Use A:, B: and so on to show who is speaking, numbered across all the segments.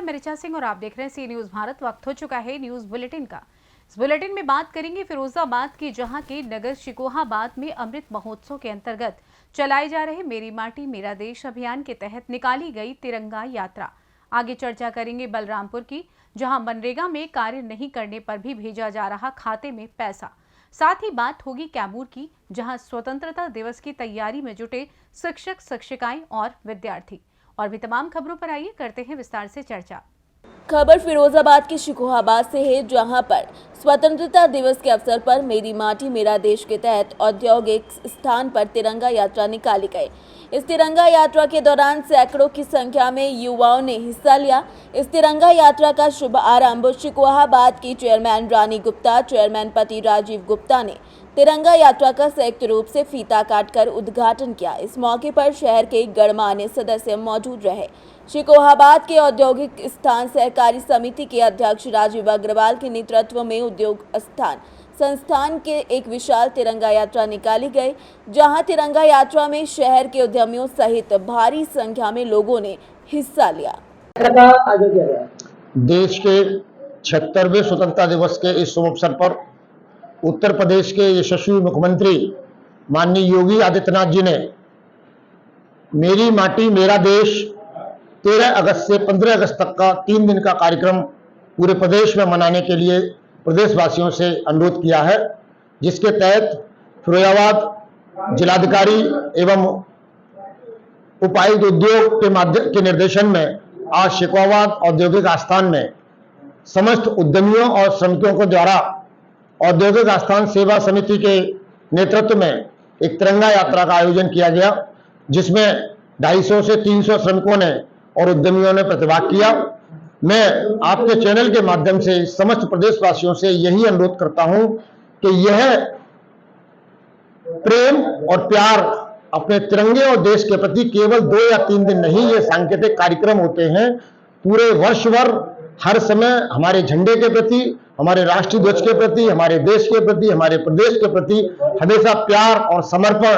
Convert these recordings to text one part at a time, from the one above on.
A: मैं ऋचा सिंह और आप देख रहे हैं सी न्यूज भारत। वक्त हो चुका है न्यूज बुलेटिन का। इस बुलेटिन में बात करेंगे फिरोजाबाद की, जहां के नगर शिकोहाबाद में अमृत महोत्सव के अंतर्गत चलाए जा रहे मेरी माटी मेरा देश अभियान के तहत निकाली गई तिरंगा यात्रा। आगे चर्चा करेंगे बलरामपुर की, जहां मनरेगा में कार्य नहीं करने पर भी भेजा जा रहा खाते में पैसा। साथ ही बात होगी कैमूर की, जहां स्वतंत्रता दिवस की तैयारी में जुटे शिक्षक शिक्षिकाएं और विद्यार्थी। और भी तमाम खबरों पर आइए करते हैं विस्तार से चर्चा।
B: खबर फिरोजाबाद के शिकोहाबाद से है, जहां पर स्वतंत्रता दिवस के अवसर पर मेरी माटी मेरा देश के तहत औद्योगिक स्थान पर तिरंगा यात्रा निकाली गई। इस तिरंगा यात्रा के दौरान सैकड़ों की संख्या में युवाओं ने हिस्सा लिया। इस तिरंगा यात्रा का शुभ आरंभ शिकोहाबाद की चेयरमैन रानी गुप्ता, चेयरमैन पति राजीव गुप्ता ने तिरंगा यात्रा का संयुक्त रूप से फीता काटकर उद्घाटन किया। इस मौके पर शहर के गणमान्य सदस्य मौजूद रहे। शिकोहाबाद के औद्योगिक स्थान सहकारी समिति के अध्यक्ष राजीव अग्रवाल के नेतृत्व में उद्योग स्थान संस्थान के एक विशाल तिरंगा यात्रा निकाली गई, जहां तिरंगा यात्रा में शहर के उद्यमियों सहित भारी संख्या में लोगों ने हिस्सा लिया।
C: देश के 76वें स्वतंत्रता दिवस के इस शुभ अवसर पर उत्तर प्रदेश के यशस्वी मुख्यमंत्री माननीय योगी आदित्यनाथ जी ने मेरी माटी मेरा देश 13 अगस्त से 15 अगस्त तक का 3 दिन का कार्यक्रम पूरे प्रदेश में मनाने के लिए प्रदेशवासियों से अनुरोध किया है, जिसके तहत फिरोजाबाद जिलाधिकारी एवं उपायुक्त उद्योग के निर्देशन में आज शिकोहाबाद औद्योगिक आस्थान में समस्त उद्यमियों और श्रमिकों को द्वारा औद्योगिक आस्थान सेवा समिति के नेतृत्व में एक तिरंगा यात्रा का आयोजन किया गया, जिसमें 250 से 300 श्रमिकों ने और उद्यमियों ने प्रतिभाग किया। मैं आपके चैनल के माध्यम से समस्त प्रदेशवासियों से यही अनुरोध करता हूं कि यह प्रेम और प्यार अपने तिरंगे और देश के प्रति केवल 2 या 3 दिन नहीं, ये सांकेतिक कार्यक्रम होते हैं। पूरे वर्ष भर हर समय हमारे झंडे के प्रति, हमारे राष्ट्रीय ध्वज के प्रति, हमारे देश के प्रति, हमारे प्रदेश के प्रति हमेशा प्यार और समर्पण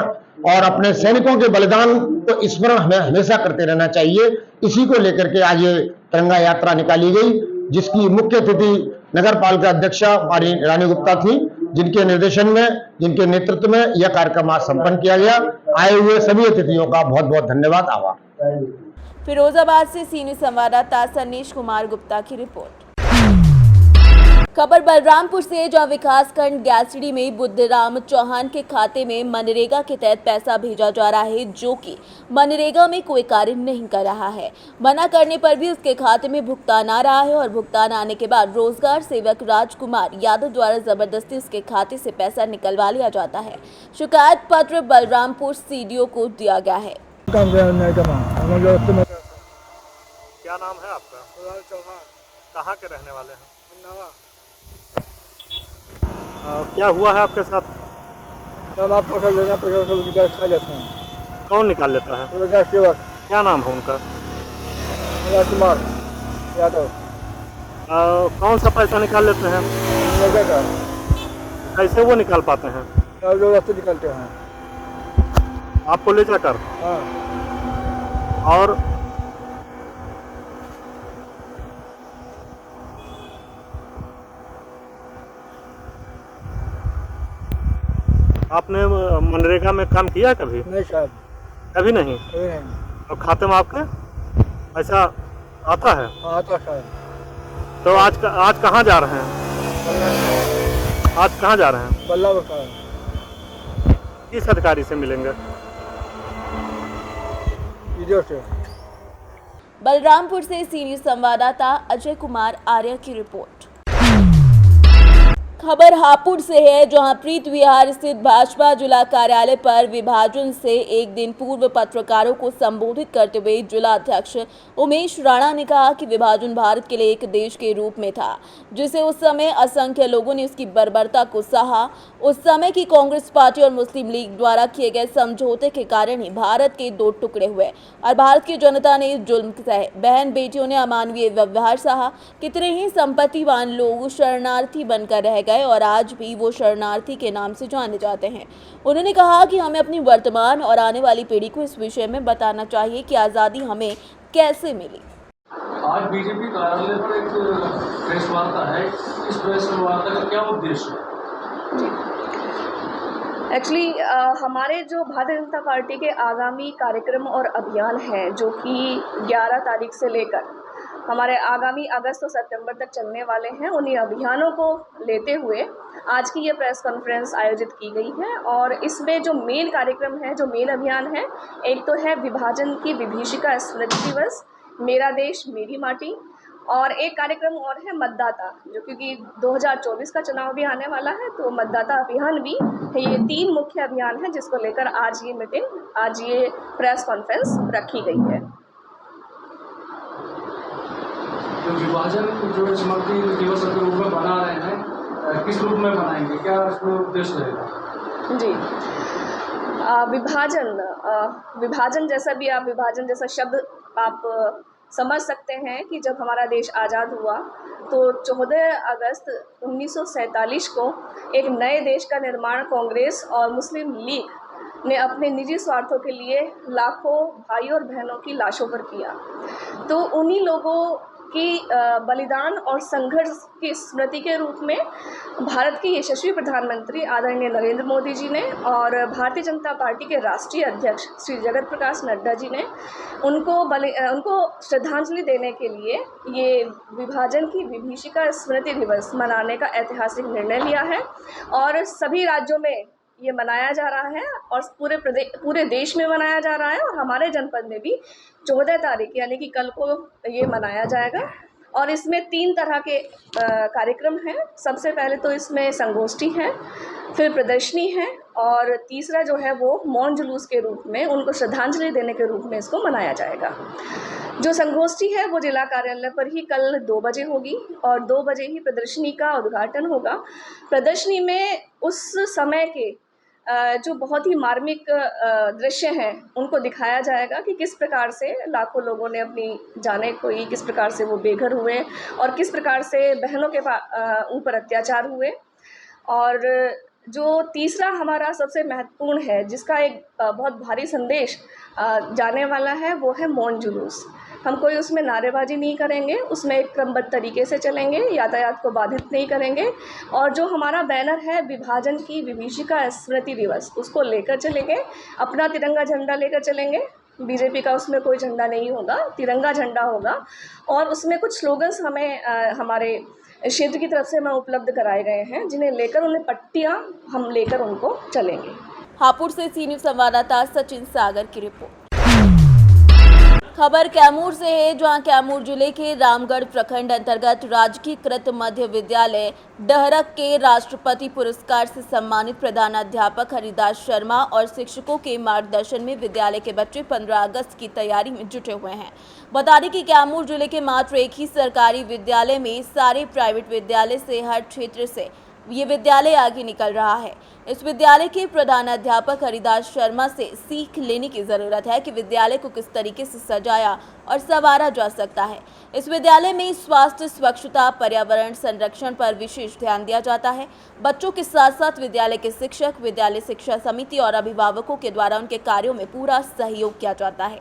C: और अपने सैनिकों के बलिदान को स्मरण हमें हमेशा करते रहना चाहिए। इसी को लेकर के आज ये तिरंगा यात्रा निकाली गई, जिसकी मुख्य अतिथि नगर पालिका अध्यक्षा रानी गुप्ता थी, जिनके निर्देशन में, जिनके नेतृत्व में यह कार्यक्रम आज संपन्न किया गया। आए हुए सभी अतिथियों का बहुत बहुत धन्यवाद, आभार।
B: फिरोजाबाद से सीनियर संवाददाता सन्नीश कुमार गुप्ता की रिपोर्ट। खबर बलरामपुर से, जहां विकासखंड गैसड़ी में बुद्धराम चौहान के खाते में मनरेगा के तहत पैसा भेजा जा रहा है, जो कि मनरेगा में कोई कार्य नहीं कर रहा है। मना करने पर भी उसके खाते में भुगतान आ रहा है और भुगतान आने के बाद रोजगार सेवक राजकुमार यादव द्वारा जबरदस्ती उसके खाते से पैसा निकलवा लिया जाता है। शिकायत पत्र बलरामपुर सीडीओ को दिया गया है।
D: क्या नाम है आपका? चौहान। कहाँ के रहने वाले हैं? क्या हुआ है आपके साथ?
E: सब आप पैसा लेना, पैसा निकाल लेते हैं।
D: कौन निकाल लेता है?
E: सेवक।
D: क्या नाम है उनका?
E: राजकुमार यादव।
D: कौन सा पैसा निकाल लेते हैं? कैसे वो निकाल पाते हैं?
E: जो रास्ते निकलते हैं
D: आपको ले जाकर?
E: हाँ।
D: और आपने मनरेगा में काम किया कभी?
E: नहीं साहब,
D: कभी नहीं। और खाते में आपके पैसा आता है?
E: आता साहब।
D: तो आज कहाँ जा रहे हैं? आज कहाँ जा रहे हैं?
E: बल्लापुर।
D: किस अधिकारी से मिलेंगे?
E: से।
B: बलरामपुर से सीनियर संवाददाता अजय कुमार आर्य की रिपोर्ट। खबर हापुड़ से है, जहां प्रीत विहार स्थित भाजपा जिला कार्यालय पर विभाजन से एक दिन पूर्व पत्रकारों को संबोधित करते हुए जिला अध्यक्ष उमेश राणा ने कहा कि विभाजन भारत के लिए एक देश के रूप में था, जिसे उस समय असंख्य लोगों ने उसकी बर्बरता को सहा। उस समय की कांग्रेस पार्टी और मुस्लिम लीग द्वारा किए गए समझौते के कारण ही भारत के 2 टुकड़े हुए और भारत की जनता ने जुल्म सहे। बहन बेटियों ने अमानवीय व्यवहार सहा। कितने ही संपत्तिवान लोग शरणार्थी बनकर रह गए और आज भी वो शरणार्थी के नाम से जाने जाते हैं। उन्होंने कहा कि हमें अपनी वर्तमान और आने वाली पीढ़ी को इस विषय में बताना चाहिए कि आज़ादी हमें कैसे मिली।
F: आज बीजेपी कार्यालय पर एक प्रेस वार्ता है, इस प्रेस वार्ता का क्या उद्देश्य है?
G: एक्चुअली हमारे जो भारतीय जनता पार्टी के आगामी कार्यक्रम और अभियान हैं, जो कि 11 तारीख से लेकर हमारे आगामी अगस्त और सितंबर तक चलने वाले हैं, उन्हीं अभियानों को लेते हुए आज की ये प्रेस कॉन्फ्रेंस आयोजित की गई है। और इसमें जो मेन कार्यक्रम है, जो मेन अभियान है, एक तो है विभाजन की विभीषिका स्मृति दिवस, मेरा देश मेरी माटी, और एक कार्यक्रम और है मतदाता, जो क्योंकि 2024 का चुनाव भी आने वाला है, तो मतदाता अभियान भी है। ये 3 मुख्य अभियान हैं जिसको लेकर आज ये प्रेस कॉन्फ्रेंस रखी गई है।
F: तो विभाजन जो स्मृति दिवस के रूप में बना रहे हैं, किस रूप में बनाएंगे, क्या इसमें उद्देश्य रहेगा?
G: जी, विभाजन जैसा भी आप विभाजन जैसा शब्द आप समझ सकते हैं कि जब हमारा देश आज़ाद हुआ तो 14 अगस्त 1947 को एक नए देश का निर्माण कांग्रेस और मुस्लिम लीग ने अपने निजी स्वार्थों के लिए लाखों भाइयों और बहनों की लाशों पर किया। तो उन्हीं लोगों की बलिदान और संघर्ष की स्मृति के रूप में भारत के यशस्वी प्रधानमंत्री आदरणीय नरेंद्र मोदी जी ने और भारतीय जनता पार्टी के राष्ट्रीय अध्यक्ष श्री जगत प्रकाश नड्डा जी ने उनको श्रद्धांजलि देने के लिए ये विभाजन की विभीषिका स्मृति दिवस मनाने का ऐतिहासिक निर्णय लिया है। और सभी राज्यों में ये मनाया जा रहा है और पूरे देश में मनाया जा रहा है, और हमारे जनपद में भी 14 तारीख यानी कि कल को ये मनाया जाएगा। और इसमें 3 तरह के कार्यक्रम हैं। सबसे पहले तो इसमें संगोष्ठी है, फिर प्रदर्शनी है, और तीसरा जो है वो मौन जुलूस के रूप में उनको श्रद्धांजलि देने के रूप में इसको मनाया जाएगा। जो संगोष्ठी है वो जिला कार्यालय पर ही कल 2 बजे होगी और 2 बजे ही प्रदर्शनी का उद्घाटन होगा। प्रदर्शनी में उस समय के जो बहुत ही मार्मिक दृश्य हैं उनको दिखाया जाएगा कि किस प्रकार से लाखों लोगों ने अपनी जानें खोई, किस प्रकार से वो बेघर हुए और किस प्रकार से बहनों के ऊपर अत्याचार हुए। और जो तीसरा हमारा सबसे महत्वपूर्ण है, जिसका एक बहुत भारी संदेश जाने वाला है, वो है मौन जुलूस। हम कोई उसमें नारेबाजी नहीं करेंगे, उसमें एक क्रमबद्ध तरीके से चलेंगे, यातायात को बाधित नहीं करेंगे। और जो हमारा बैनर है विभाजन की विभीषिका स्मृति दिवस, उसको लेकर चलेंगे, अपना तिरंगा झंडा लेकर चलेंगे। बीजेपी का उसमें कोई झंडा नहीं होगा, तिरंगा झंडा होगा। और उसमें कुछ स्लोगन्स हमें हमारे क्षेत्र की तरफ से हमें उपलब्ध कराए गए हैं, जिन्हें लेकर उन्हें पट्टियाँ हम लेकर उनको चलेंगे।
B: हापुड़ से सी न्यूज़ संवाददाता सचिन सागर की रिपोर्ट। खबर कैमूर से है, जहां कैमूर जिले के रामगढ़ प्रखंड अंतर्गत राजकीय कृत मध्य विद्यालय डहरक के राष्ट्रपति पुरस्कार से सम्मानित प्रधानाध्यापक हरिदास शर्मा और शिक्षकों के मार्गदर्शन में विद्यालय के बच्चे 15 अगस्त की तैयारी में जुटे हुए हैं। बता दें कि कैमूर जिले के मात्र एक ही सरकारी विद्यालय में सारे प्राइवेट विद्यालय से हर क्षेत्र से ये विद्यालय आगे निकल रहा है। इस विद्यालय के प्रधानाध्यापक हरिदास शर्मा से सीख लेने की जरूरत है कि विद्यालय को किस तरीके से सजाया और संवारा जा सकता है। इस विद्यालय में स्वास्थ्य, स्वच्छता, पर्यावरण संरक्षण पर विशेष ध्यान दिया जाता है। बच्चों के साथ साथ विद्यालय के शिक्षक, विद्यालय शिक्षा समिति और अभिभावकों के द्वारा उनके कार्यों में पूरा सहयोग किया जाता है।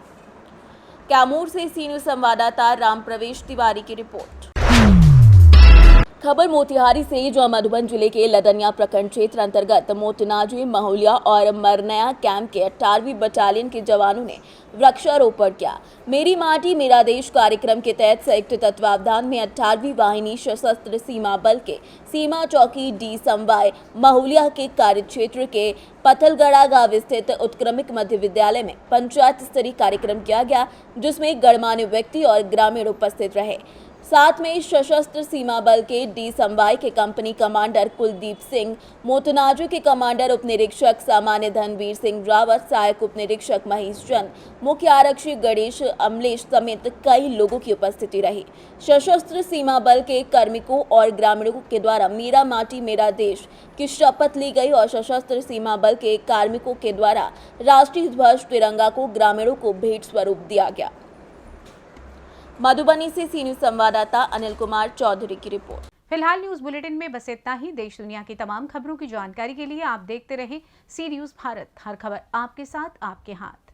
B: कैमूर से सी न्यूज़ संवाददाता राम प्रवेश तिवारी की रिपोर्ट। खबर मोतिहारी से, जो मधुबन जिले के लदनिया प्रखंड क्षेत्र अंतर्गत मोतनाजी, महुलिया और मरनया कैंप के 18वीं बटालियन के जवानों ने वृक्षारोपण किया। मेरी माटी मेरा देश कार्यक्रम के तहत संयुक्त तत्वावधान में 18वीं वाहिनी सशस्त्र सीमा बल के सीमा चौकी डी समवाय महुलिया के कार्य क्षेत्र के पथलगढ़ा गांव स्थित उत्क्रमिक मध्य विद्यालय में पंचायत स्तरीय कार्यक्रम किया गया, जिसमें गणमान्य व्यक्ति और ग्रामीण उपस्थित रहे। साथ में सशस्त्र सीमा बल के डी समवाय के कंपनी कमांडर कुलदीप सिंह, मोतनाजू के कमांडर उप निरीक्षक सामान्य धनवीर सिंह रावत, सहायक उप निरीक्षक महेश चंद, मुख्य आरक्षी गणेश अमलेश समेत कई लोगों की उपस्थिति रही। सशस्त्र सीमा बल के कार्मिकों और ग्रामीणों के द्वारा मेरा माटी मेरा देश की शपथ ली गई और सशस्त्र सीमा बल के कार्मिकों के द्वारा राष्ट्रीय ध्वज तिरंगा को ग्रामीणों को भेंट स्वरूप दिया गया। मधुबनी से सी न्यूज़ संवाददाता अनिल कुमार चौधरी की रिपोर्ट।
A: फिलहाल न्यूज बुलेटिन में बस इतना ही। देश दुनिया की तमाम खबरों की जानकारी के लिए आप देखते रहें सी न्यूज़ भारत। हर खबर आपके साथ, आपके हाथ।